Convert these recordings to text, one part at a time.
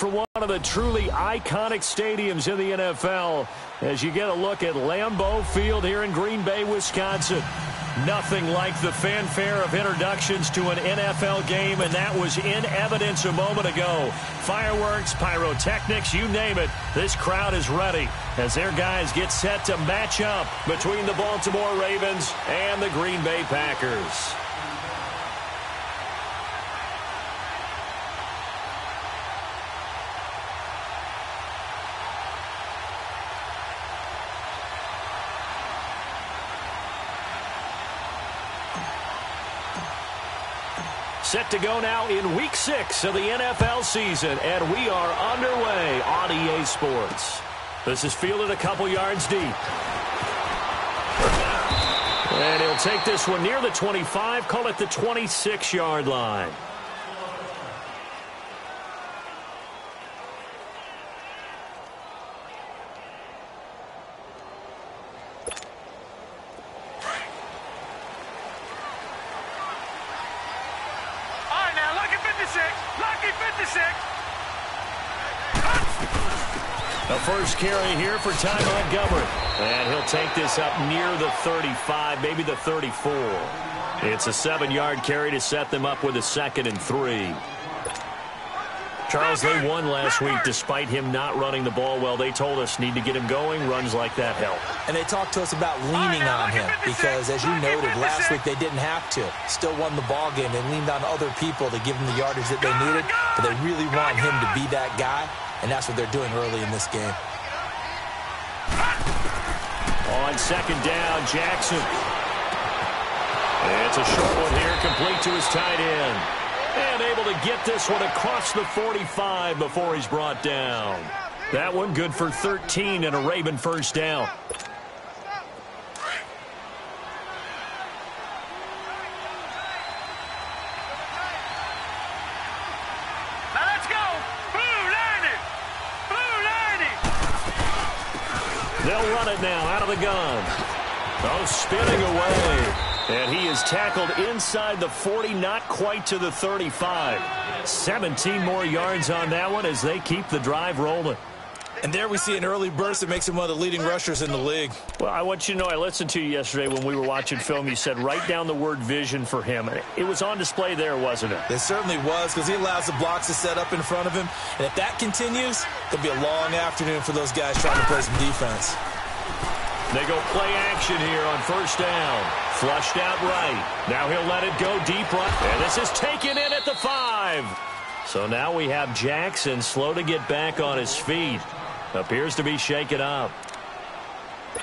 from one of the truly iconic stadiums in the NFL as you get a look at Lambeau Field here in Green Bay, Wisconsin. Nothing like the fanfare of introductions to an NFL game, and that was in evidence a moment ago. Fireworks, pyrotechnics, you name it. This crowd is ready as their guys get set to match up between the Baltimore Ravens and the Green Bay Packers. Set to go now in Week 6 of the NFL season, and we are underway on EA Sports. This is fielded a couple yards deep. And he'll take this one near the 25, call it the 26-yard line. The first carry here for Ty Montgomery. And he'll take this up near the 35, maybe the 34. It's a 7-yard carry to set them up with a 2nd and 3. Charles, they won last week despite him not running the ball well. They told us need to get him going. Runs like that help. And they talked to us about leaning on him because, as you noted, last week they didn't have to. Still won the ball game. They leaned on other people to give them the yardage that they needed, but they really want him to be that guy, and that's what they're doing early in this game. On 2nd down, Jackson. It's a short one here, complete to his tight end. And able to get this one across the 45 before he's brought down. That one good for 13 and a Raven first down. Now let's go. Blue line it. Blue line it. They'll run it now out of the gun. Oh, spinning away. And he is tackled inside the 40, not quite to the 35. 17 more yards on that one as they keep the drive rolling. And there we see an early burst that makes him one of the leading rushers in the league. Well, I want you to know, I listened to you yesterday when we were watching film. You said write down the word vision for him. It was on display there, wasn't it? It certainly was, because he allows the blocks to set up in front of him. And if that continues, it'll be a long afternoon for those guys trying to play some defense. They go play action here on first down. Flushed out right. Now he'll let it go deep right. And this is taken in at the 5. So now we have Jackson slow to get back on his feet. Appears to be shaken up.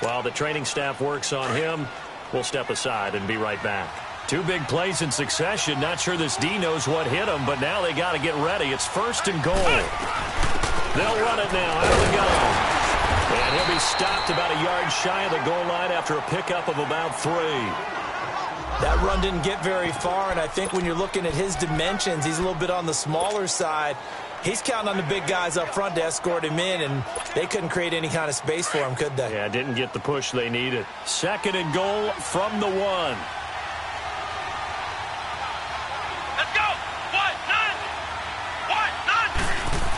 While the training staff works on him, we'll step aside and be right back. 2 big plays in succession. Not sure this D knows what hit him, but now they got to get ready. It's 1st and goal. They'll run it now out of the gun. And he'll be stopped about a yard shy of the goal line after a pickup of about 3. That run didn't get very far, and I think when you're looking at his dimensions, he's a little bit on the smaller side. He's counting on the big guys up front to escort him in, and they couldn't create any kind of space for him, could they? Yeah, didn't get the push they needed. 2nd and goal from the 1. Let's go.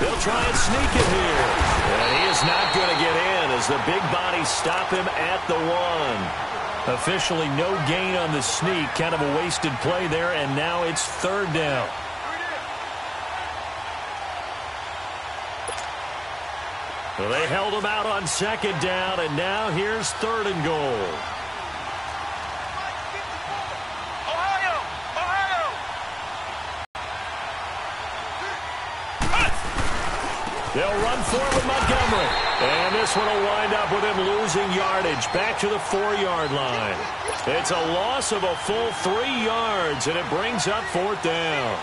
They'll try and sneak it here. And he is not going to get in as the big bodies stop him at the 1. Officially no gain on the sneak. Kind of a wasted play there, and now it's 3rd down. Well, they held him out on 2nd down, and now here's 3rd and goal. They'll run for it with Montgomery. And this one will wind up with him losing yardage back to the 4-yard line. It's a loss of a full 3 yards, and it brings up 4th down.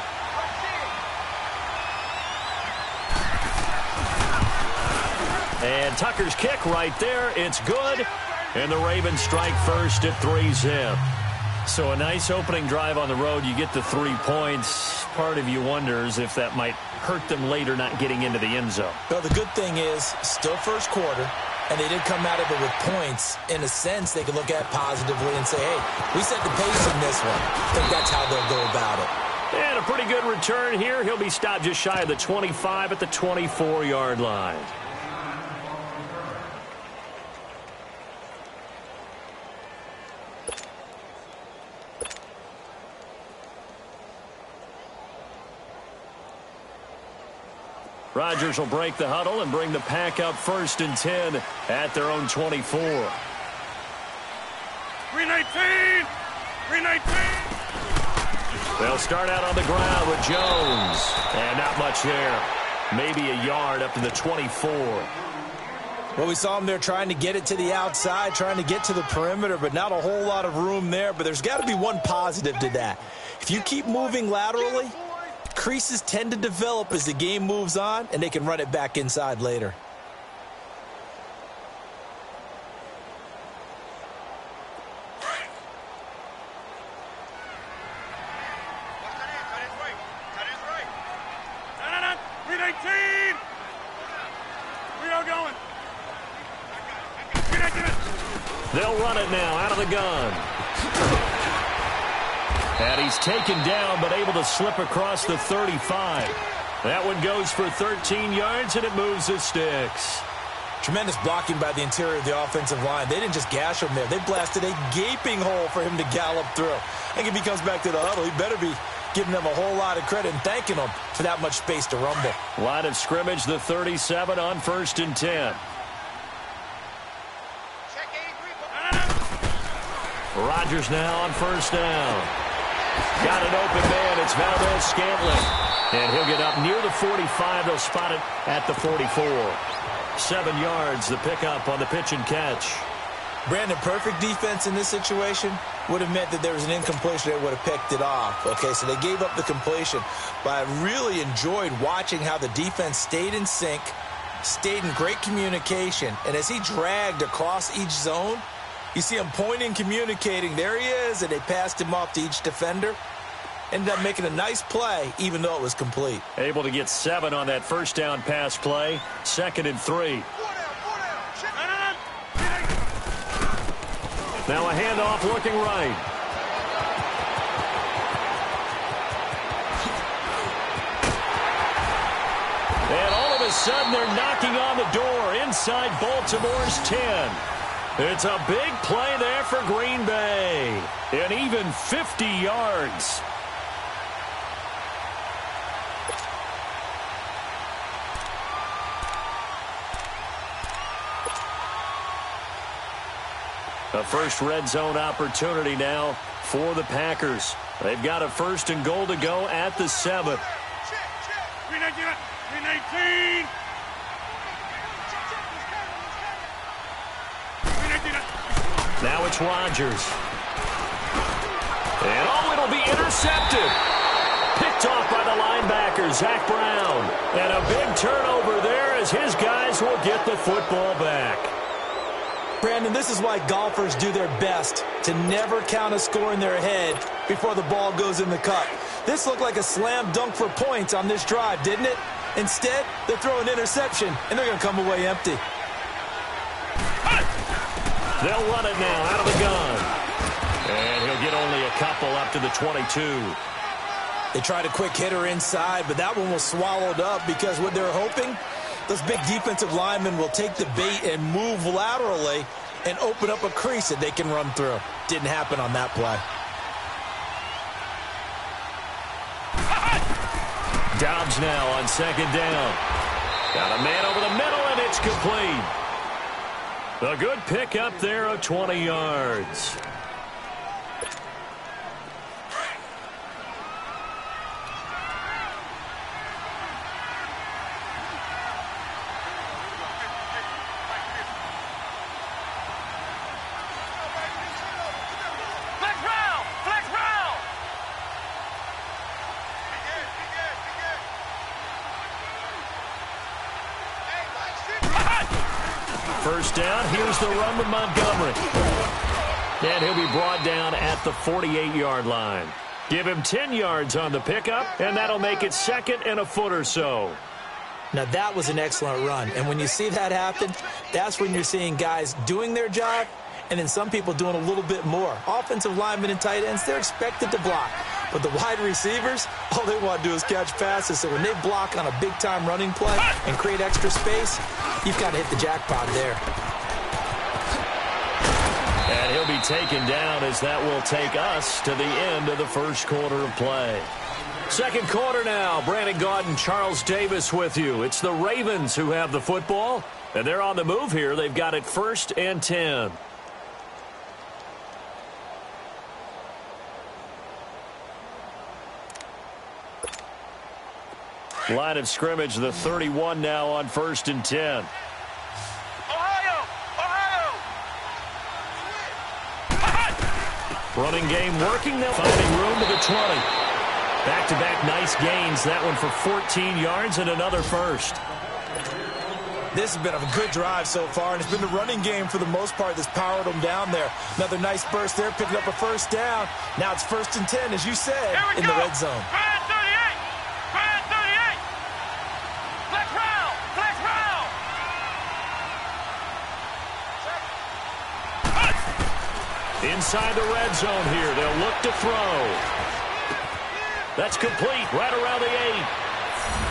And Tucker's kick right there. It's good. And the Ravens strike first at 3-zip. So a nice opening drive on the road. You get the 3 points. Part of you wonders if that might hurt them later not getting into the end zone. Well, the good thing is, still first quarter, and they did come out of it with points. In a sense, they can look at positively and say, hey, we set the pace in this one. I think that's how they'll go about it. And a pretty good return here. He'll be stopped just shy of the 25 at the 24-yard line. Rodgers will break the huddle and bring the pack up 1st and 10 at their own 24. 319! 319! They'll start out on the ground with Jones. And not much there. Maybe a yard up to the 24. Well, we saw him there trying to get it to the outside, trying to get to the perimeter, but not a whole lot of room there. But there's got to be one positive to that. If you keep moving laterally, creases tend to develop as the game moves on, and they can run it back inside later. They'll run it now out of the gun. And he's taken down but able to slip across the 35. That one goes for 13 yards and it moves the sticks. Tremendous blocking by the interior of the offensive line. They didn't just gash him there. They blasted a gaping hole for him to gallop through. I think if he comes back to the huddle, he better be giving them a whole lot of credit and thanking them for that much space to rumble. Line of scrimmage, the 37 on 1st and 10. Rodgers now on 1st down. Got an open man. It's Valdez-Scantling. And he'll get up near the 45. They'll spot it at the 44. 7 yards, the pickup on the pitch and catch. Brandon, perfect defense in this situation would have meant that there was an incompletion. They would have picked it off. Okay, so they gave up the completion. But I really enjoyed watching how the defense stayed in sync, stayed in great communication. And as he dragged across each zone, you see him pointing, communicating. There he is, and they passed him off to each defender. Ended up making a nice play, even though it was complete. Able to get 7 on that 1st down pass play. 2nd and 3. Now a handoff looking right. And all of a sudden, they're knocking on the door inside Baltimore's 10. It's a big play there for Green Bay. And even 50 yards. A first red zone opportunity now for the Packers. They've got a 1st and goal to go at the 7. 319! Now it's Rodgers. And it'll be intercepted. Picked off by the linebacker, Zach Brown. And a big turnover there as his guys will get the football back. Brandon, this is why golfers do their best to never count a score in their head before the ball goes in the cup. This looked like a slam dunk for points on this drive, didn't it? Instead, they throw an interception, and they're going to come away empty. They'll run it now out of the gun. And he'll get only a couple up to the 22. They tried a quick hitter inside, but that one was swallowed up because what they're hoping, those big defensive linemen will take the bait and move laterally and open up a crease that they can run through. Didn't happen on that play. Dobbs now on 2nd down. Got a man over the middle, and it's complete. A good pickup there of 20 yards. First down, here's the run with Montgomery. And he'll be brought down at the 48-yard line. Give him 10 yards on the pickup, and that'll make it 2nd and a foot or so. Now, that was an excellent run. And when you see that happen, that's when you're seeing guys doing their job and then some people doing a little bit more. Offensive linemen and tight ends, they're expected to block. But the wide receivers, all they want to do is catch passes. So when they block on a big-time running play and create extra space, you've got to hit the jackpot there. And he'll be taken down as that will take us to the end of the first quarter of play. Second quarter now. Brandon Gaudin, Charles Davis with you. It's the Ravens who have the football, and they're on the move here. They've got it 1st and 10. Line of scrimmage, the 31 now on 1st and 10. Ohio! Running game working now, finding room to the 20. Back-to-back nice gains. That one for 14 yards and another first. This has been a good drive so far, and it's been the running game for the most part that's powered them down there. Another nice burst there, picking up a first down. Now it's 1st and 10, as you said, in the red zone. Grand 38! Grand 38! Flex round! Flex round! Inside the red zone here. They'll look to throw. That's complete right around the 8.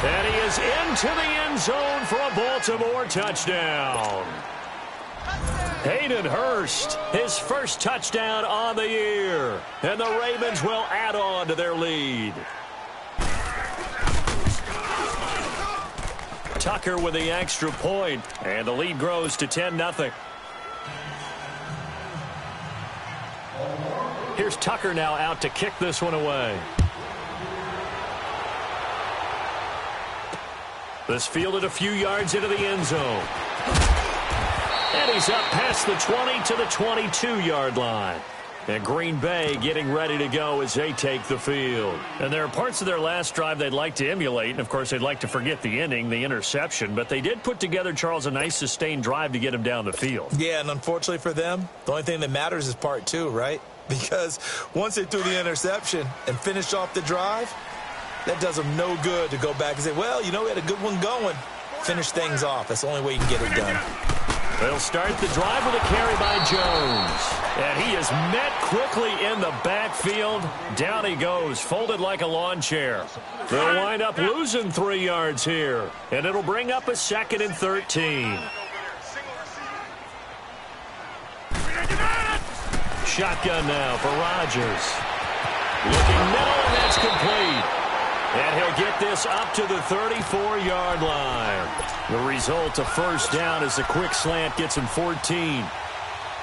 And he is into the end zone for a Baltimore touchdown. Hayden Hurst, his first touchdown on the year. And the Ravens will add on to their lead. Tucker with the extra point, and the lead grows to 10-0. Here's Tucker now out to kick this one away. This fielded a few yards into the end zone. And he's up past the 20 to the 22-yard line. And Green Bay getting ready to go as they take the field. And there are parts of their last drive they'd like to emulate. And, of course, they'd like to forget the ending, the interception. But they did put together, Charles, a nice sustained drive to get him down the field. Yeah, and unfortunately for them, the only thing that matters is part 2, right? Because once they threw the interception and finished off the drive, that does them no good to go back and say, well, you know, we had a good one going. Finish things off. That's the only way you can get it done. They'll start the drive with a carry by Jones. And he is met quickly in the backfield. Down he goes, folded like a lawn chair. They'll wind up losing 3 yards here. And it'll bring up a 2nd and 13. Shotgun now for Rodgers. Looking middle, and that's complete. And he'll get this up to the 34-yard line. The result, a first down as a quick slant gets him 14. An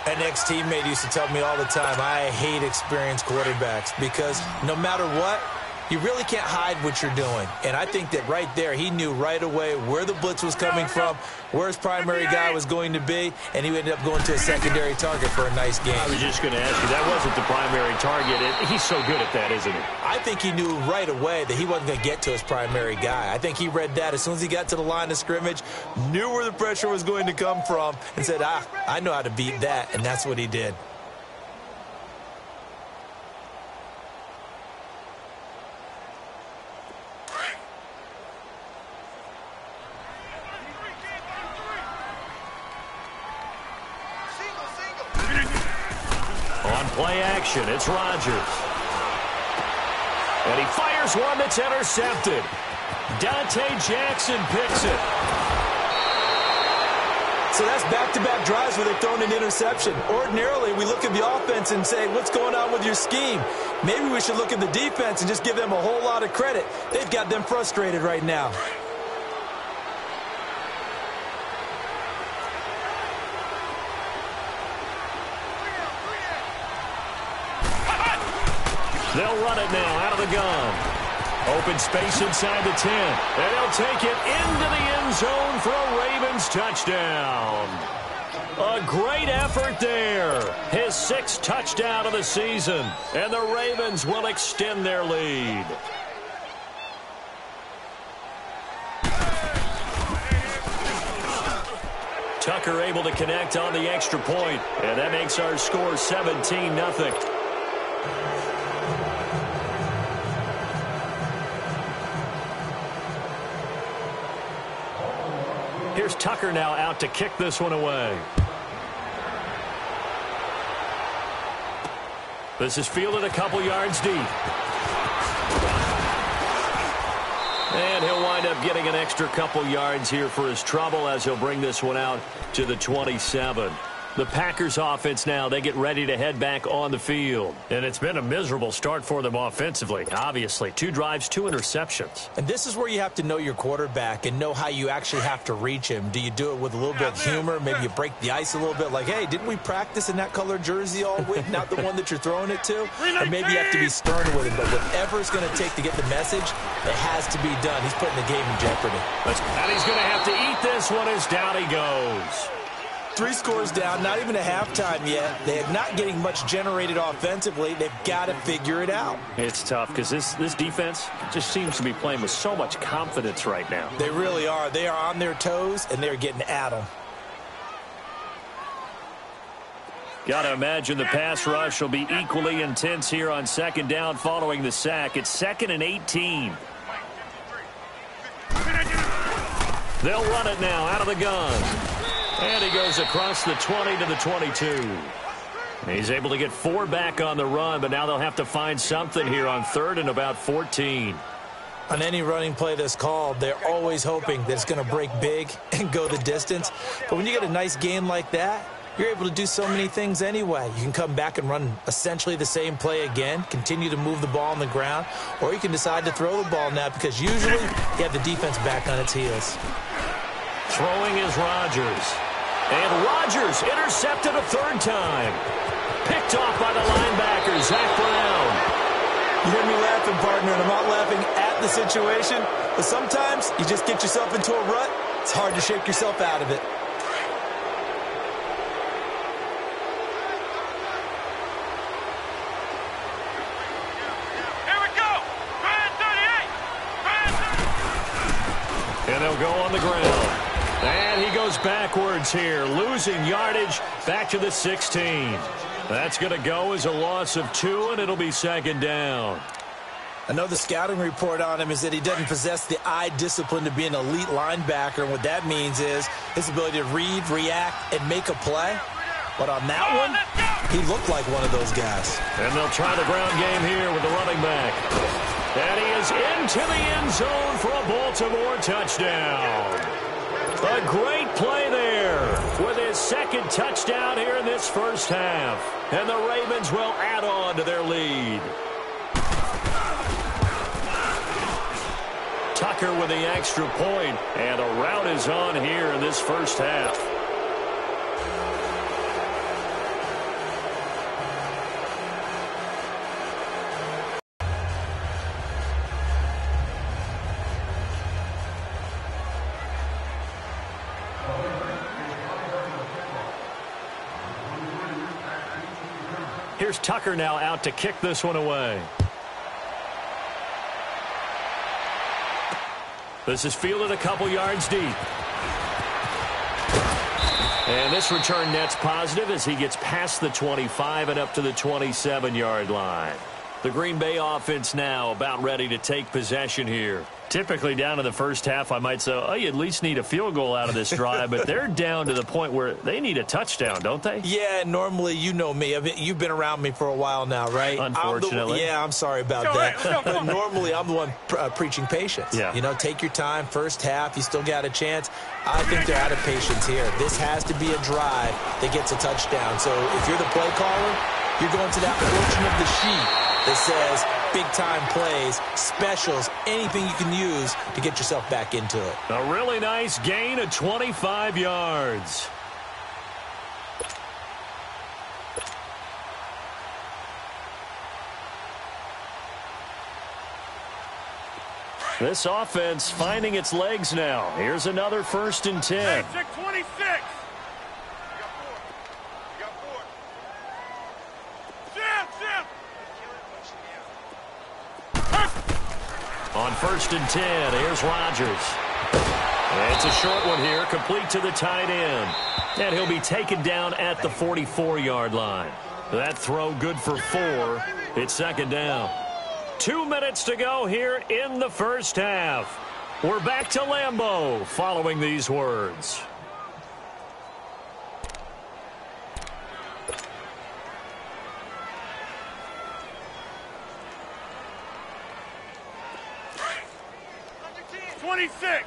ex-teammate used to tell me all the time, I hate experienced quarterbacks because no matter what, you really can't hide what you're doing. And I think that right there, he knew right away where the blitz was coming from, where his primary guy was going to be, and he ended up going to a secondary target for a nice game. I was just going to ask you, that wasn't the primary target. He's so good at that, isn't he? I think he knew right away that he wasn't going to get to his primary guy. I think he read that as soon as he got to the line of scrimmage, knew where the pressure was going to come from, and said, I know how to beat that, and that's what he did. Play action, it's Rodgers. And he fires one that's intercepted. Dante Jackson picks it. So that's back-to-back drives where they've thrown an interception. Ordinarily, we look at the offense and say, what's going on with your scheme? Maybe we should look at the defense and just give them a whole lot of credit. They've got them frustrated right now. They'll run it now out of the gun. Open space inside the 10. And they'll take it into the end zone for a Ravens touchdown. A great effort there. His 6th touchdown of the season. And the Ravens will extend their lead. Tucker able to connect on the extra point. And that makes our score 17-0. Here's Tucker now out to kick this one away. This is fielded a couple yards deep. And he'll wind up getting an extra couple yards here for his trouble as he'll bring this one out to the 27. The Packers offense now, they get ready to head back on the field. And it's been a miserable start for them offensively. Obviously, 2 drives, 2 interceptions. And this is where you have to know your quarterback and know how you actually have to reach him. Do you do it with a little bit of humor? Maybe you break the ice a little bit like, hey, didn't we practice in that color jersey all week? Not the one that you're throwing it to? Or maybe you have to be stern with him. But whatever it's going to take to get the message, it has to be done. He's putting the game in jeopardy. And he's going to have to eat this one as down he goes. 3 scores down, not even a halftime yet. They're not getting much generated offensively. They've got to figure it out. It's tough because this defense just seems to be playing with so much confidence right now. They really are. They are on their toes, and they're getting at them. Got to imagine the pass rush will be equally intense here on 2nd down following the sack. It's 2nd and 18. They'll run it now out of the gun. And he goes across the 20 to the 22. He's able to get 4 back on the run, but now they'll have to find something here on 3rd and about 14. On any running play that's called, they're always hoping that it's going to break big and go the distance. But when you get a nice game like that, you're able to do so many things anyway. You can come back and run essentially the same play again, continue to move the ball on the ground, or you can decide to throw the ball now because usually you have the defense back on its heels. Throwing is Rodgers. And Rodgers intercepted a 3rd time. Picked off by the linebacker, Zach Brown. You hear me laughing, partner, and I'm not laughing at the situation, but sometimes you just get yourself into a rut. It's hard to shake yourself out of it. Here we go. Brand 38. And they'll go on the ground. And he goes backwards here, losing yardage back to the 16. That's going to go as a loss of 2, and it'll be 2nd down. I know the scouting report on him is that he doesn't possess the eye discipline to be an elite linebacker, and what that means is his ability to read, react, and make a play. But on that one, he looked like one of those guys. And they'll try the ground game here with the running back. And he is into the end zone for a Baltimore touchdown. A great play there with his 2nd touchdown here in this first half. And the Ravens will add on to their lead. Tucker with the extra point, and a rout is on here in this first half. Here's Tucker now out to kick this one away. This is fielded a couple yards deep. And this return net's positive as he gets past the 25 and up to the 27-yard line. The Green Bay offense now about ready to take possession here. Typically down in the first half, I might say, oh, you at least need a field goal out of this drive, but they're down to the point where they need a touchdown, don't they? Yeah, normally, you know me. I mean, you've been around me for a while now, right? Unfortunately. I'm sorry about that. But normally, I'm the one preaching patience. Yeah. You know, take your time. First half, you still got a chance. I think they're out of patience here. This has to be a drive that gets a touchdown. So if you're the play caller, you're going to that portion of the sheet that says big-time plays, specials, anything you can use to get yourself back into it. A really nice gain of 25 yards. This offense finding its legs now. Here's another 1st and 10. 26. On 1st and 10, here's Rodgers. It's a short one here, complete to the tight end. And he'll be taken down at the 44-yard line. That throw good for 4. It's 2nd down. 2 minutes to go here in the first half. We're back to Lambeau following these words. 26.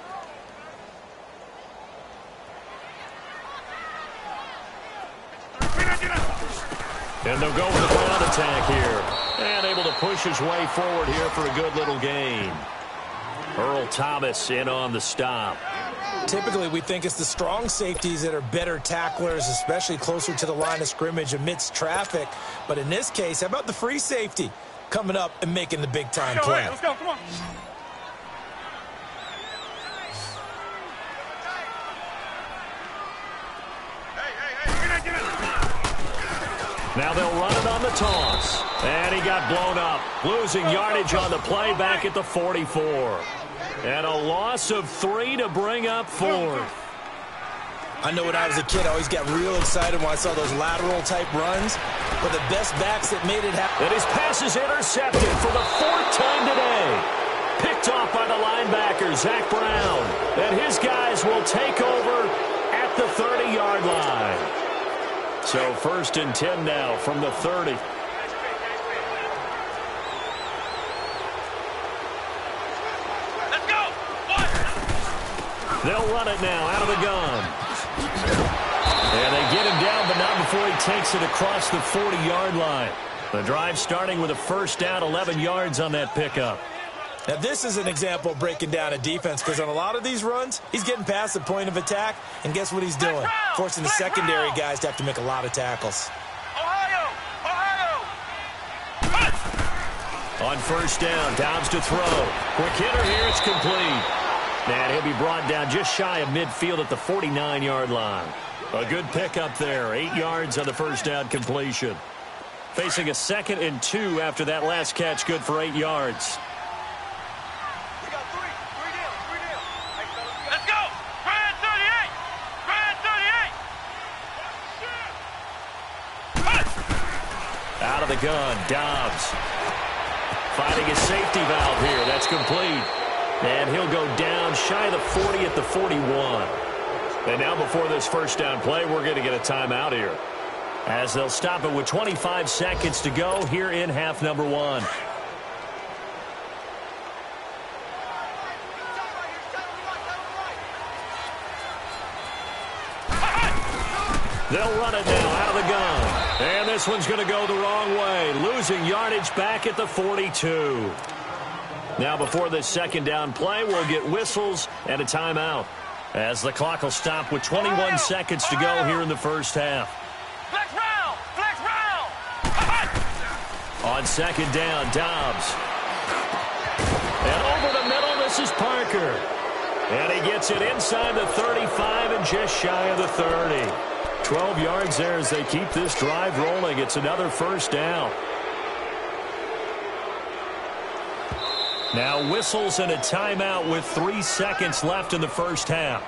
And they'll go with the ground attack here. And able to push his way forward here for a good little gain. Earl Thomas in on the stop. Typically, we think it's the strong safeties that are better tacklers, especially closer to the line of scrimmage amidst traffic. But in this case, how about the free safety coming up and making the big-time play? Let's go, come on. Now they'll run it on the toss. And he got blown up. Losing yardage on the play back at the 44. And a loss of 3 to bring up 4th. I know when I was a kid, I always got real excited when I saw those lateral-type runs. But the best backs that made it happen. And his pass is intercepted for the 4th time today. Picked off by the linebacker, Zach Brown. And his guys will take over at the 30-yard line. So 1st and 10 now from the 30. Let's go. They'll run it now out of the gun. And they get him down, but not before he takes it across the 40-yard line. The drive starting with a 1st down, 11 yards on that pickup. Now, this is an example of breaking down a defense because on a lot of these runs, he's getting past the point of attack, and guess what he's doing? Forcing the secondary guys to have to make a lot of tackles. Ohio. On 1st down, Dobbs to throw. Quick hitter here, it's complete. And he'll be brought down just shy of midfield at the 49-yard line. A good pickup there, 8 yards on the 1st down completion. Facing a 2nd and 2 after that last catch, good for 8 yards. Let's go. Brand 38. Brand 38. Out of the gun, Dobbs. Finding his safety valve here. That's complete. And he'll go down shy of the 40 at the 41. And now before this 1st down play, we're going to get a timeout here. As they'll stop it with 25 seconds to go here in half number 1. They'll run it now out of the gun. And this one's going to go the wrong way. Losing yardage back at the 42. Now before this 2nd down play, we'll get whistles and a timeout. As the clock will stop with 21 seconds to go here in the 1st half. Flex round. Flex round. On 2nd down, Dobbs. And over the middle, this is Parker. And he gets it inside the 35 and just shy of the 30. 12 yards there as they keep this drive rolling. It's another 1st down. Now whistles and a timeout with 3 seconds left in the 1st half.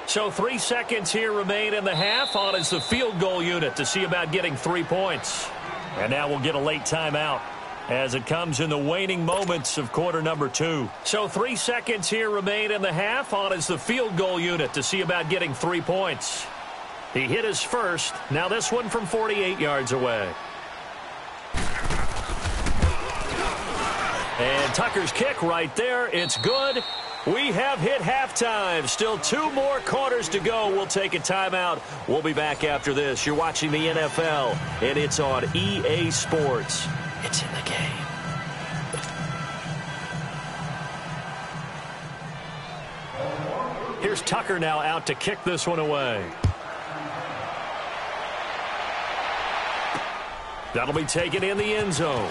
So 3 seconds here remain in the half. On is the field goal unit to see about getting 3 points. And now we'll get a late timeout as it comes in the waning moments of quarter number 2. So 3 seconds here remain in the half. On is the field goal unit to see about getting 3 points. He hit his first. Now this one from 48 yards away. And Tucker's kick right there. It's good. We have hit halftime. Still 2 more quarters to go. We'll take a timeout. We'll be back after this. You're watching the NFL, and it's on EA Sports. It's in the game. Here's Tucker now out to kick this one away. That'll be taken in the end zone.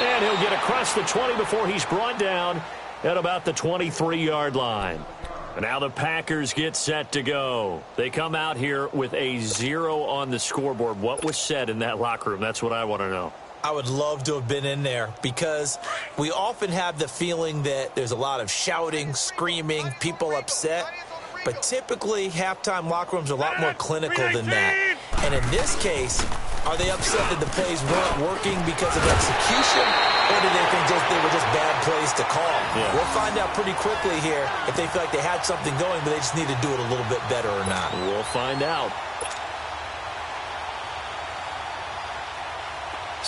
And he'll get across the 20 before he's brought down at about the 23-yard line. And now the Packers get set to go. They come out here with a 0 on the scoreboard. What was said in that locker room? That's what I want to know. I would love to have been in there because we often have the feeling that there's a lot of shouting, screaming, people upset. But typically, halftime locker rooms are a lot more clinical than that. And in this case, are they upset that the plays weren't working because of execution, or do they think they were just bad plays to call? Yeah. We'll find out pretty quickly here if they feel like they had something going, but they just need to do it a little bit better or not. We'll find out.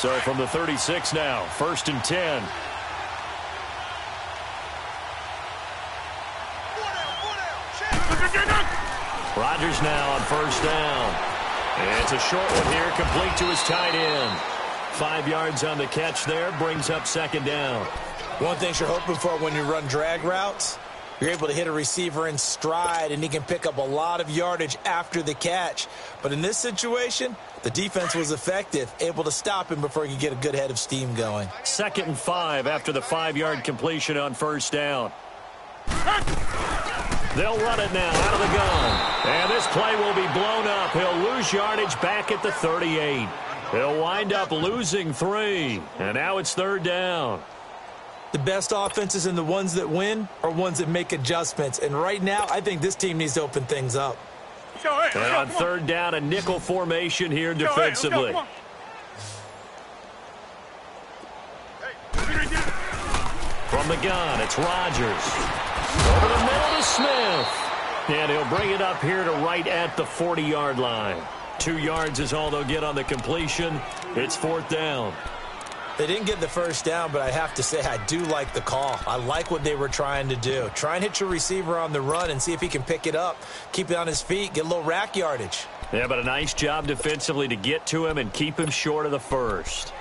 So from the 36 now, 1st and 10. Rodgers now on 1st down. And it's a short one here, complete to his tight end. 5 yards on the catch there, brings up 2nd down. One thing you're hoping for when you run drag routes, you're able to hit a receiver in stride, and he can pick up a lot of yardage after the catch. But in this situation, the defense was effective, able to stop him before he could get a good head of steam going. 2nd and 5 after the 5-yard completion on 1st down. They'll run it now out of the gun. And this play will be blown up. He'll lose yardage back at the 38. He'll wind up losing 3. And now it's 3rd down. The best offenses and the ones that win are ones that make adjustments. And right now, I think this team needs to open things up. And on 3rd down, a nickel formation here defensively. From the gun, it's Rodgers. Over the middle to Smith. And he'll bring it up here to right at the 40-yard line. 2 yards is all they'll get on the completion. It's 4th down. They didn't get the 1st down, but I have to say I do like the call. I like what they were trying to do. Try and hit your receiver on the run and see if he can pick it up, keep it on his feet, get a little rack yardage. Yeah, but a nice job defensively to get to him and keep him short of the 1st.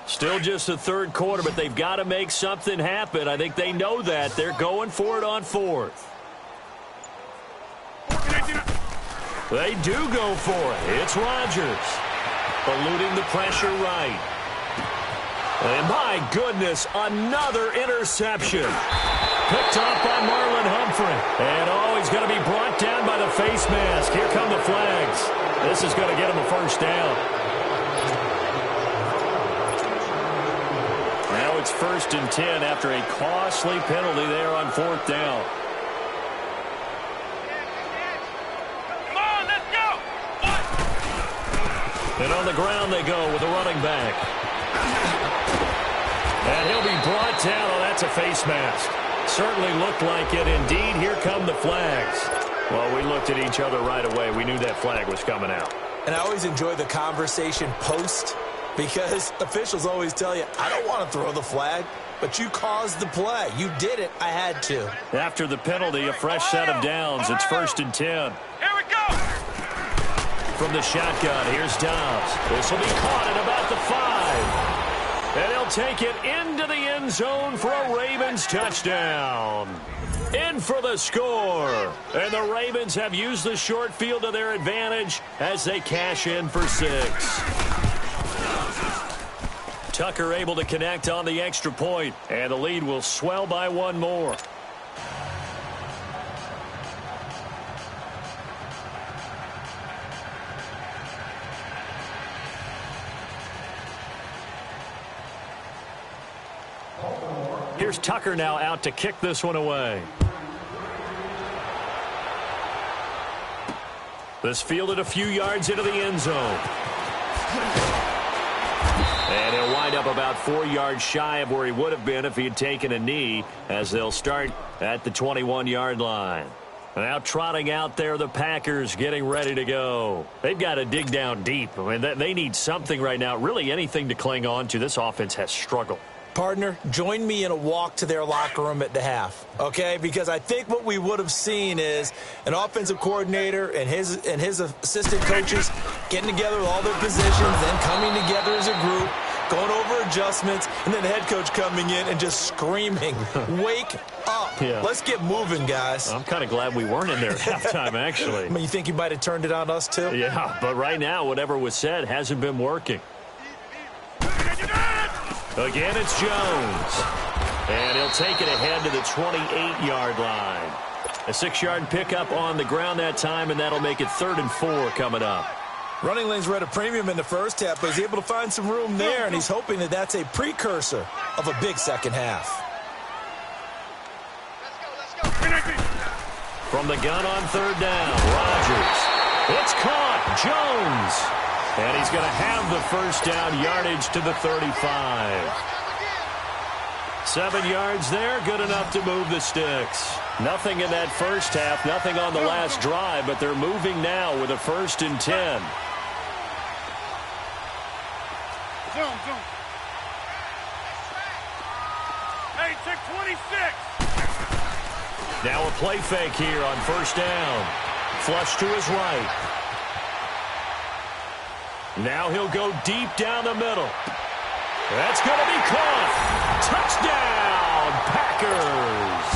Still just the 3rd quarter, but they've got to make something happen. I think they know that. They're going for it on 4th. They do go for it. It's Rodgers. Eluding the pressure right. And my goodness, another interception. Picked off by Marlon Humphrey. And he's going to be brought down by the face mask. Here come the flags. This is going to get him a 1st down. Now it's 1st and 10 after a costly penalty there on 4th down. And on the ground they go with the running back. And he'll be brought down. Oh, that's a face mask. Certainly looked like it. Indeed, here come the flags. Well, we looked at each other right away. We knew that flag was coming out. And I always enjoy the conversation post, because officials always tell you, I don't want to throw the flag, but you caused the play. You did it. I had to. After the penalty, a fresh set of downs. It's 1st and 10. Here we go. From the shotgun, here's Dobbs. This will be caught at about the 5. And he'll take it into the end zone for a Ravens touchdown. In for the score. And the Ravens have used the short field to their advantage as they cash in for 6. Tucker able to connect on the extra point, and the lead will swell by 1 more. Here's Tucker now out to kick this one away. This fielded a few yards into the end zone. And he'll wind up about 4 yards shy of where he would have been if he had taken a knee, as they'll start at the 21-yard line. Now trotting out there, the Packers getting ready to go. They've got to dig down deep. I mean, they need something right now, really anything to cling on to. This offense has struggled. Partner, join me in a walk to their locker room at the half, okay? Because I think what we would have seen is an offensive coordinator and his assistant coaches getting together with all their positions, then coming together as a group, going over adjustments, and then the head coach coming in and just screaming, wake up. Yeah. Let's get moving, guys. I'm kind of glad we weren't in there at halftime, actually. I mean, you think you might have turned it on us, too? Yeah, but right now, whatever was said hasn't been working. Again, it's Jones. And he'll take it ahead to the 28-yard line. A 6-yard pickup on the ground that time, and that'll make it 3rd and 4 coming up. Running lanes were at a premium in the first half, but he's able to find some room there, and he's hoping that that's a precursor of a big second half. From the gun on 3rd down, Rodgers. It's caught. Jones. And he's going to have the 1st down, yardage to the 35. 7 yards there, good enough to move the sticks. Nothing in that first half, nothing on the last drive, but they're moving now with a 1st and 10. Hey, check 26. Now a play fake here on 1st down. Flush to his right. Now he'll go deep down the middle. That's going to be caught. Touchdown, Packers.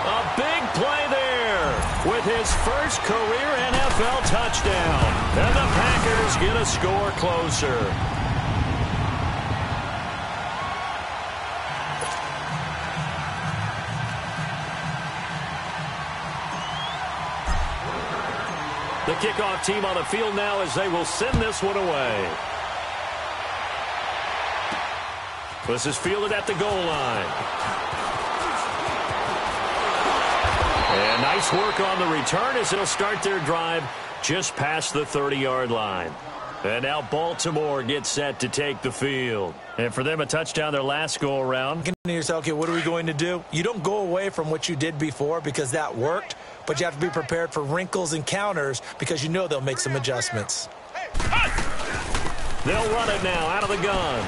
A big play there with his first career NFL touchdown. And the Packers get a score closer. The kickoff team on the field now as they will send this one away. This is fielded at the goal line. And nice work on the return as it'll start their drive just past the 30-yard line. And now Baltimore gets set to take the field. And for them, a touchdown their last go-around. Thinking to yourself, okay, what are we going to do? You don't go away from what you did before because that worked, but you have to be prepared for wrinkles and counters because you know they'll make some adjustments. They'll run it now out of the gun.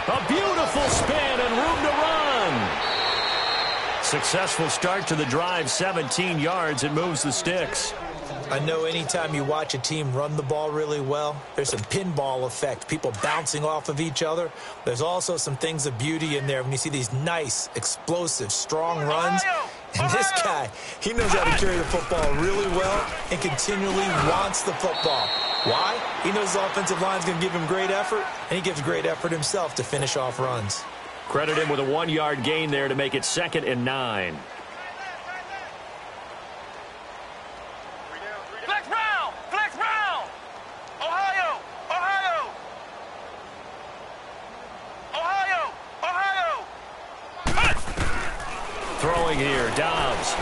A beautiful spin and room to run. Successful start to the drive, 17 yards. It moves the sticks. I know anytime you watch a team run the ball really well, there's some pinball effect, people bouncing off of each other. There's also some things of beauty in there when you see these nice, explosive, strong runs. And this guy, he knows how to carry the football really well and continually wants the football. Why? He knows his offensive line is going to give him great effort, and he gives great effort himself to finish off runs. Credit him with a 1-yard gain there to make it 2nd and 9. Flex round. Ohio. Throwing here, Dobbs.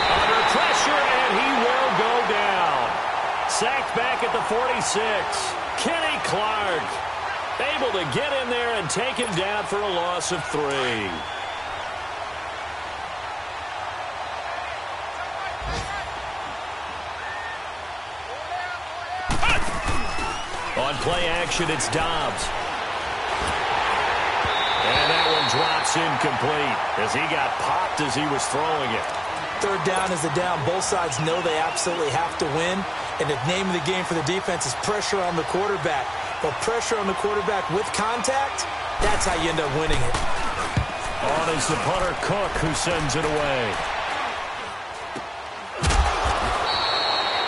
Under pressure, and he will go down. Sacked back at the 46. Kenny Clark able to get in there and take him down for a loss of 3. On play action, it's Dobbs. And that one drops incomplete as he got popped as he was throwing it. 3rd down is the down. Both sides know they absolutely have to win. And the name of the game for the defense is pressure on the quarterback. But pressure on the quarterback with contact, that's how you end up winning it. On is the punter, Cook, who sends it away.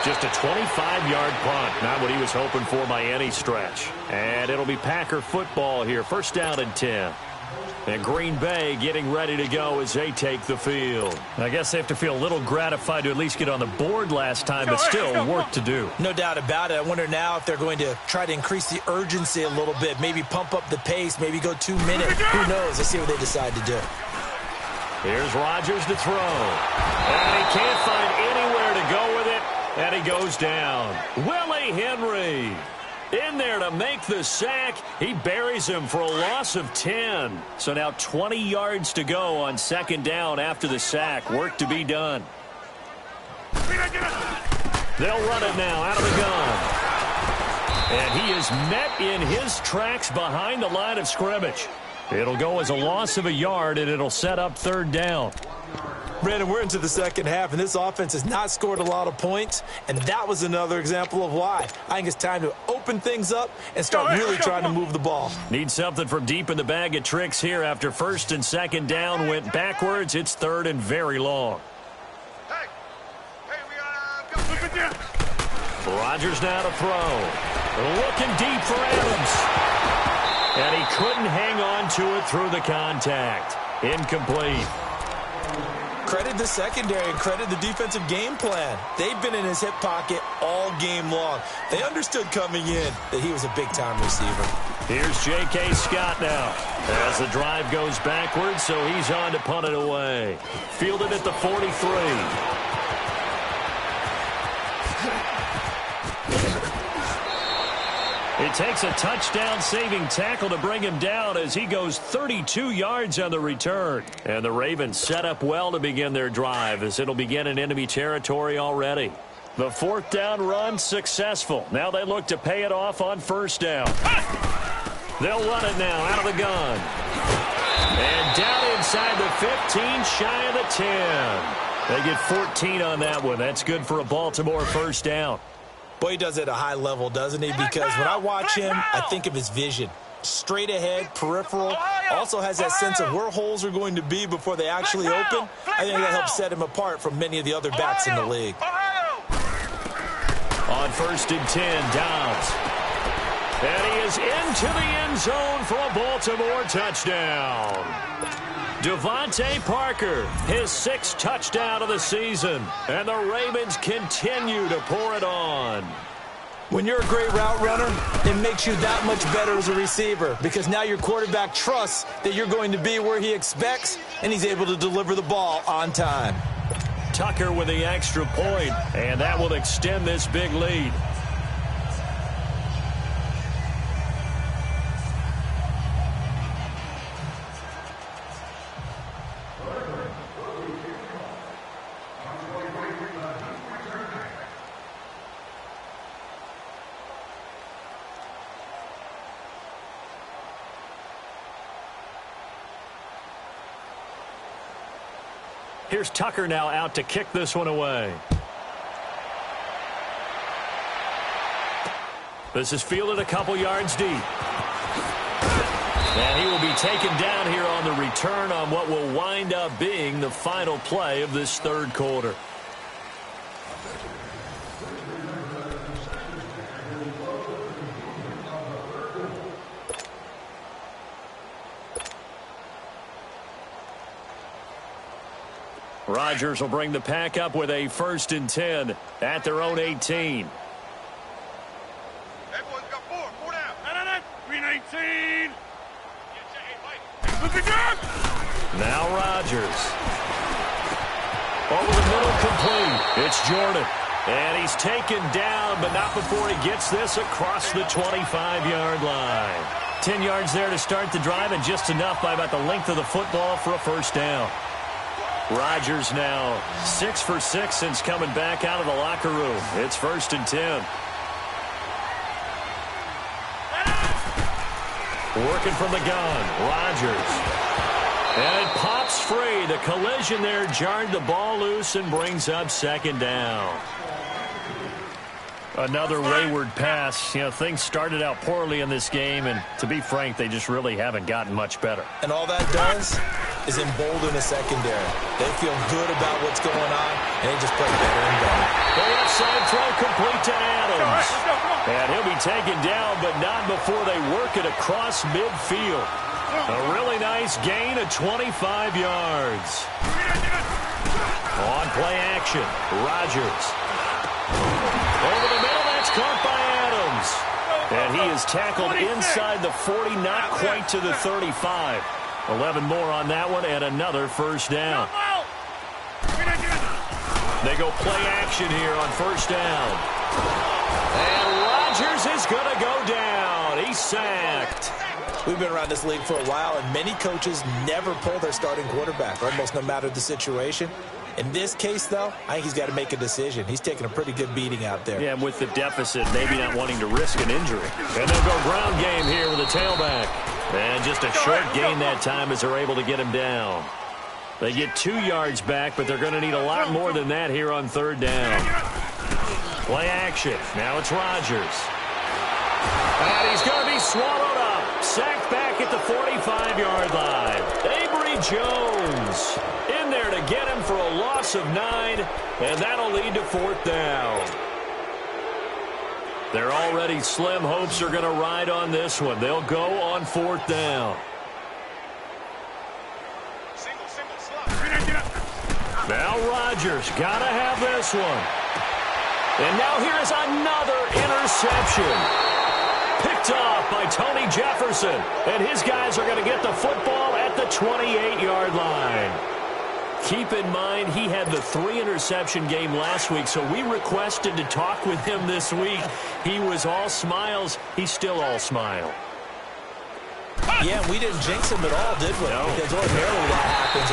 Just a 25-yard punt. Not what he was hoping for by any stretch. And it'll be Packer football here. 1st down and 10. And Green Bay getting ready to go as they take the field. I guess they have to feel a little gratified to at least get on the board last time, but still work to do. No doubt about it. I wonder now if they're going to try to increase the urgency a little bit, maybe pump up the pace, maybe go 2 minutes. Who knows? Let's see what they decide to do. Here's Rodgers to throw. And he can't find anywhere to go with it, and he goes down. Willie Henry in there to make the sack. He buries him for a loss of 10. So now 20 yards to go on 2nd down after the sack. Work to be done. They'll run it now out of the gun. And he is met in his tracks behind the line of scrimmage. It'll go as a loss of a yard, and it'll set up 3rd down. Brandon, we're into the 2nd half, and this offense has not scored a lot of points, and that was another example of why. I think it's time to open things up and start really trying to move the ball. Need something from deep in the bag of tricks here after 1st and 2nd down went backwards. It's 3rd and very long. Rodgers now to throw. Looking deep for Adams. And he couldn't hang on to it through the contact. Incomplete. Credit the secondary and credit the defensive game plan. They've been in his hip pocket all game long. They understood coming in that he was a big-time receiver. Here's J.K. Scott now as the drive goes backwards, so he's on to punt it away. Fielded at the 43. It takes a touchdown-saving tackle to bring him down as he goes 32 yards on the return. And the Ravens set up well to begin their drive as it'll begin in enemy territory already. The fourth down run successful. Now they look to pay it off on first down. They'll run it now out of the gun. And down inside the 15, shy of the 10. They get 14 on that one. That's good for a Baltimore first down. Boy, he does it at a high level, doesn't he? Because when I watch him, I think of his vision. Straight ahead, peripheral. Also has that sense of where holes are going to be before they actually open. I think that helps set him apart from many of the other backs in the league. On first and 10, Downs. And he is into the end zone for a Baltimore touchdown. Devontae Parker, his 6th touchdown of the season. And the Ravens continue to pour it on. When you're a great route runner, it makes you that much better as a receiver because now your quarterback trusts that you're going to be where he expects, and he's able to deliver the ball on time. Tucker with the extra point, and that will extend this big lead. Here's Tucker now out to kick this one away. This is fielded a couple yards deep. And he will be taken down here on the return on what will wind up being the final play of this third quarter. Rodgers will bring the pack up with a first and 10 at their own 18. Everyone's got four down. Green 18. Now Rodgers. Over the middle, complete. It's Jordan. And he's taken down, but not before he gets this across the 25-yard line. 10 yards there to start the drive, and just enough by about the length of the football for a first down. Rodgers now 6 for 6 since coming back out of the locker room. It's first and 10. Working from the gun, Rodgers. And it pops free. The collision there jarred the ball loose and brings up second down. Another wayward pass. You know, things started out poorly in this game, and to be frank, they just really haven't gotten much better. And all that does is embolden the secondary. They feel good about what's going on, and they just play better and better. The left side throw complete to Adams. And he'll be taken down, but not before they work it across midfield. A really nice gain of 25 yards. On play action, Rodgers. Over the middle, that's caught by Adams. And he is tackled inside the 40, not quite to the 35. 11 more on that one, and another first down. They go play action here on first down. And Rodgers is going to go down. He's sacked. We've been around this league for a while, and many coaches never pull their starting quarterback, almost no matter the situation. In this case, though, I think he's got to make a decision. He's taking a pretty good beating out there. Yeah, and with the deficit, maybe not wanting to risk an injury. And they'll go ground game here with a tailback. And just a short gain that time as they're able to get him down. They get 2 yards back, but they're going to need a lot more than that here on third down. Play action. Now it's Rodgers. And he's going to be swallowed up. Sacked back at the 45-yard line. Avery Jones in there to get him for a loss of 9, and that'll lead to fourth down. Their already slim hopes are going to ride on this one. They'll go on fourth down. Now Rodgers got to have this one. And now here is another interception. Picked off by Tony Jefferson. And his guys are going to get the football at the 28-yard line. Keep in mind, he had the 3-interception game last week, so we requested to talk with him this week. He was all smiles. He's still all smile. Yeah, we didn't jinx him at all, did we? No. Because ordinarily that happens,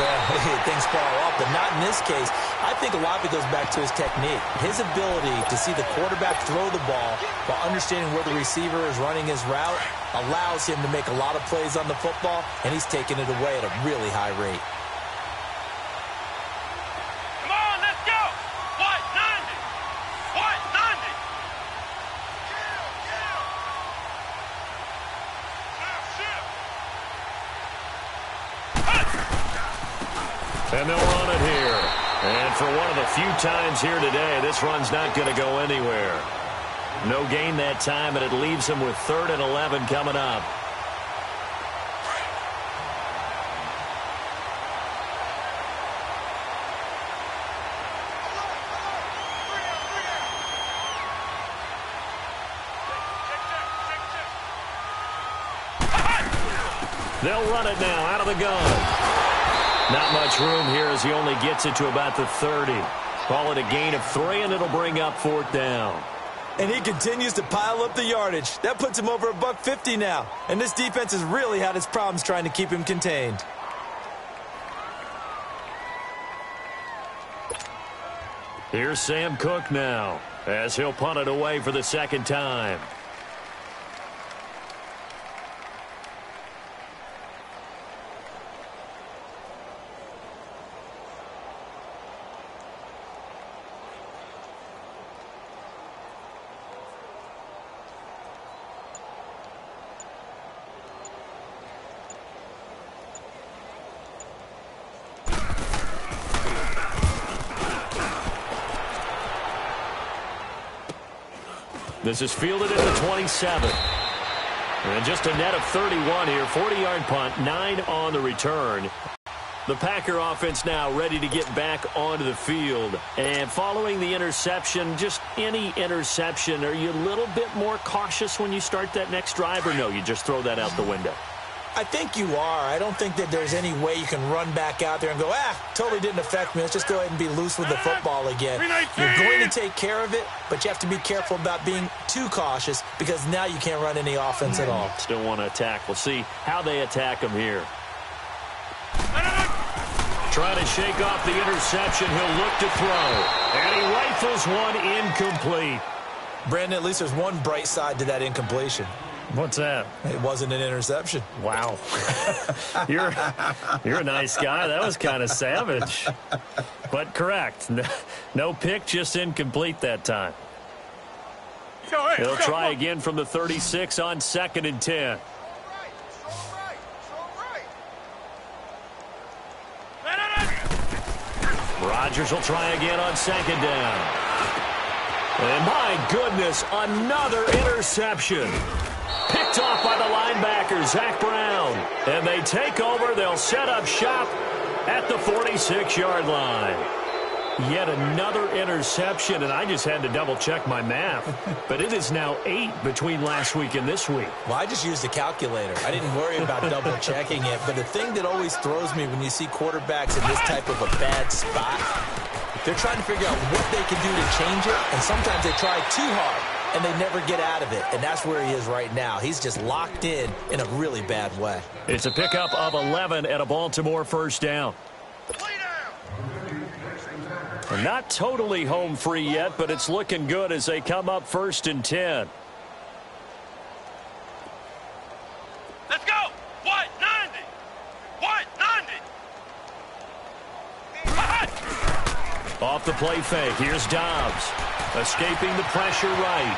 things fall off, but not in this case. I think a lot of it goes back to his technique. His ability to see the quarterback throw the ball while understanding where the receiver is running his route allows him to make a lot of plays on the football, and he's taking it away at a really high rate. Come on, let's go. White 90. White 90. And they'll run it here. And for one of the few times here today, this run's not going to go anywhere. No gain that time, and it leaves them with 3rd and 11 coming up. They'll run it now out of the gun. Not much room here as he only gets it to about the 30. Call it a gain of 3, and it'll bring up 4th down. And he continues to pile up the yardage. That puts him over $150 now. And this defense has really had its problems trying to keep him contained. Here's Sam Cook now as he'll punt it away for the 2nd time. This is fielded at the 27. And just a net of 31 here. 40-yard punt, 9 on the return. The Packer offense now ready to get back onto the field. And following the interception, just any interception, are you a little bit more cautious when you start that next drive, or no, you just throw that out the window? I think you are. I don't think that there's any way you can run back out there and go, totally didn't affect me. Let's just go ahead and be loose with the football again. You're going to take care of it, but you have to be careful about being too cautious because now you can't run any offense at all. Still want to attack. We'll see how they attack him here. Trying to shake off the interception. He'll look to throw. And he rifles one incomplete. Brandon, at least there's one bright side to that incompletion. What's that? It wasn't an interception. Wow. You're a nice guy. That was kind of savage. But correct. No pick, just incomplete that time. He'll try again from the 36 on 2nd and 10. Rodgers will try again on 2nd down. And my goodness, another interception. Picked off by the linebacker, Zach Brown. And they take over. They'll set up shop at the 46-yard line. Yet another interception, and I just had to double-check my math. But it is now 8 between last week and this week. Well, I just used a calculator. I didn't worry about double-checking it. But the thing that always throws me when you see quarterbacks in this type of a bad spot, they're trying to figure out what they can do to change it, and sometimes they try too hard. And they never get out of it, and that's where he is right now. He's just locked in a really bad way. It's a pickup of 11 at a Baltimore 1st down. And not totally home free yet, but it's looking good as they come up 1st and 10. Let's go. White 90. White 90. Off the play fake. Here's Dobbs. Escaping the pressure right.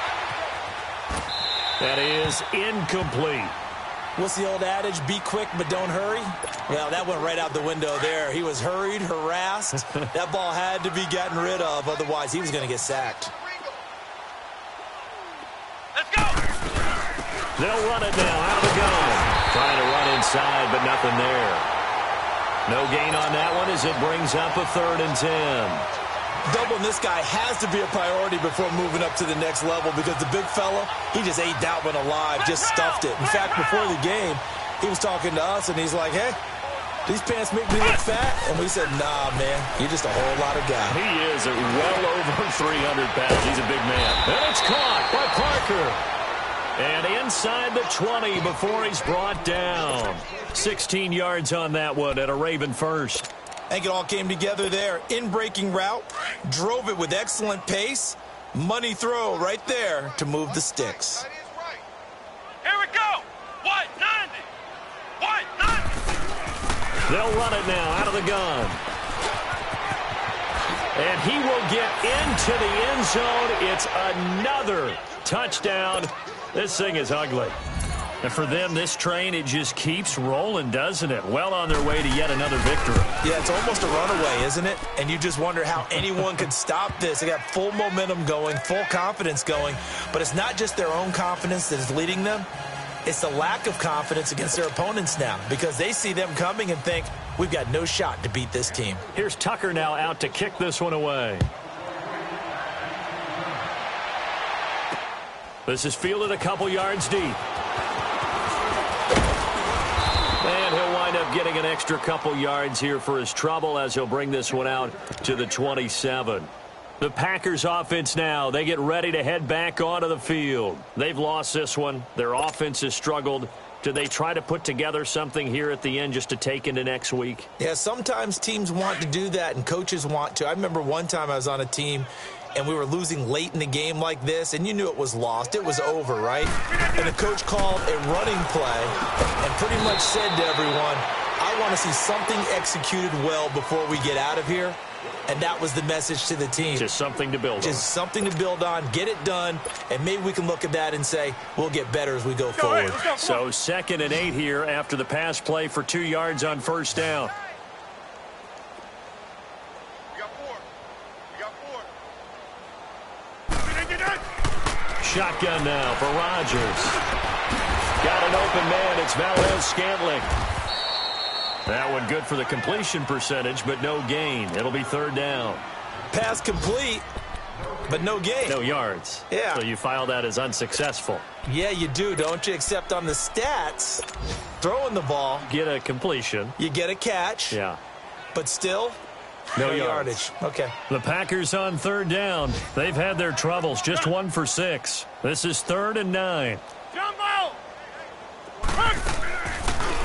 That is incomplete. What's the old adage? Be quick, but don't hurry? Well, that went right out the window there. He was hurried, harassed. That ball had to be gotten rid of. Otherwise, he was going to get sacked. Let's go. They'll run it now out of the gun. Trying to run inside, but nothing there. No gain on that one as it brings up a 3rd and 10. Doubling this guy has to be a priority before moving up to the next level because the big fella, he just ate that one alive, just stuffed it. In fact, before the game, he was talking to us, and he's like, hey, these pants make me look fat. And we said, nah, man, you're just a whole lot of guy. He is at well over 300 pounds. He's a big man. And it's caught by Parker. And inside the 20 before he's brought down. 16 yards on that one at a Raven first. I think it all came together there. In-breaking route, drove it with excellent pace. Money throw right there to move the sticks. Here we go. White 90. White 90. They'll run it now out of the gun. And he will get into the end zone. It's another touchdown. This thing is ugly. And for them, this train, it just keeps rolling, doesn't it? Well on their way to yet another victory. Yeah, it's almost a runaway, isn't it? And you just wonder how anyone could stop this. They got full momentum going, full confidence going. But it's not just their own confidence that is leading them. It's the lack of confidence against their opponents now because they see them coming and think, we've got no shot to beat this team. Here's Tucker now out to kick this one away. This is fielded a couple yards deep. And he'll wind up getting an extra couple yards here for his trouble as he'll bring this one out to the 27. The Packers offense now, they get ready to head back onto the field. They've lost this one. Their offense has struggled. Do they try to put together something here at the end just to take into next week? Yeah, sometimes teams want to do that and coaches want to. I remember one time I was on a team and we were losing late in the game like this, and you knew it was lost. It was over, right? And the coach called a running play and pretty much said to everyone, I want to see something executed well before we get out of here. And that was the message to the team. Just something to build on. Just something to build on, get it done, and maybe we can look at that and say, we'll get better as we go forward. So 2nd and 8 here after the pass play for 2 yards on first down. Shotgun now for Rodgers. Got an open man. It's Valdes-Scantling. That one good for the completion percentage, but no gain. It'll be 3rd down. Pass complete, but no gain. No yards. Yeah. So you file that as unsuccessful. Yeah, you do, don't you? Except on the stats, throwing the ball. Get a completion. You get a catch. Yeah. But still, no yardage. Okay. The Packers on 3rd down. They've had their troubles. Just 1 for 6. This is 3rd and 9. Jumbo.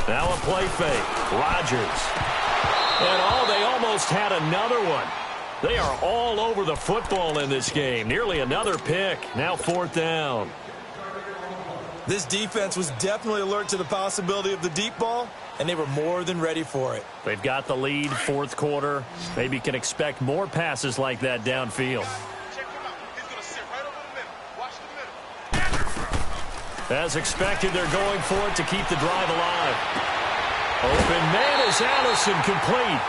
Now a play fake. Rodgers. And they almost had another one. They are all over the football in this game. Nearly another pick. Now 4th down. This defense was definitely alert to the possibility of the deep ball, and they were more than ready for it. They've got the lead, 4th quarter. Maybe can expect more passes like that downfield. Check him out. He's going to sit right over the middle. Watch the middle. As expected, they're going for it to keep the drive alive. Open man is Allison, complete.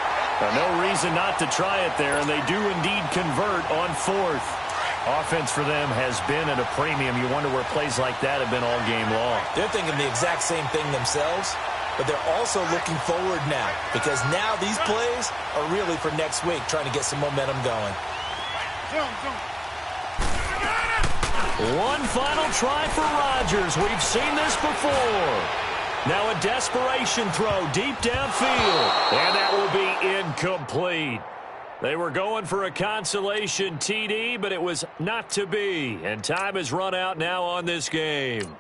No reason not to try it there, and they do indeed convert on 4th. Offense for them has been at a premium. You wonder where plays like that have been all game long. They're thinking the exact same thing themselves, but they're also looking forward now because now these plays are really for next week, trying to get some momentum going. One final try for Rodgers. We've seen this before. Now a desperation throw deep downfield, and that will be incomplete. They were going for a consolation TD, but it was not to be. And time has run out now on this game.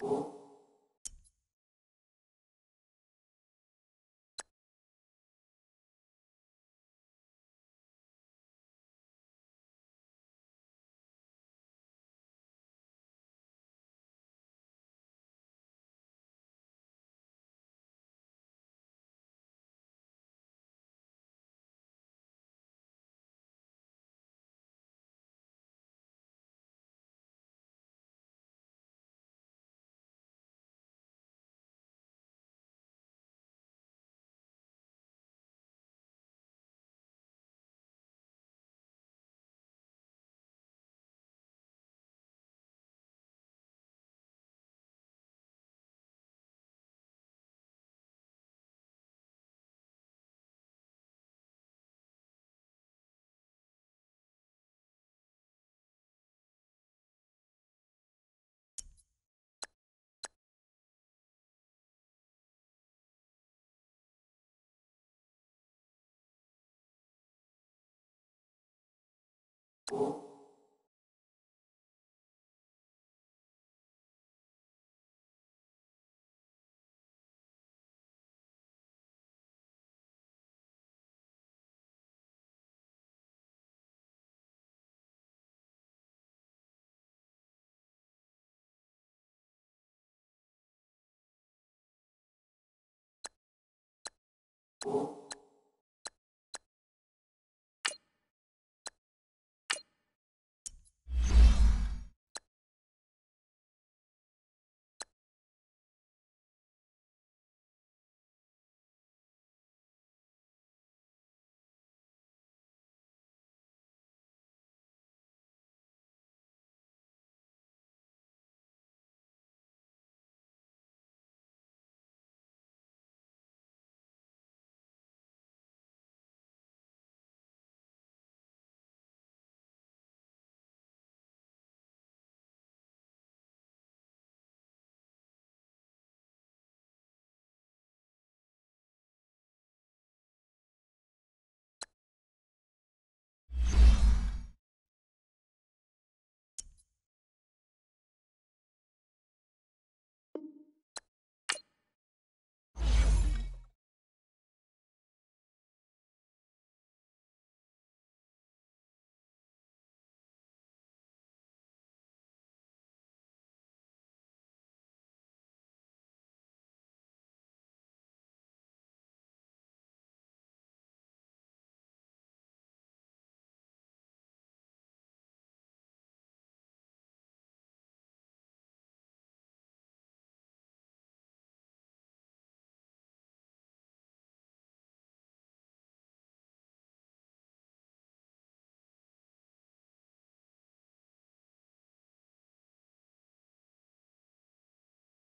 you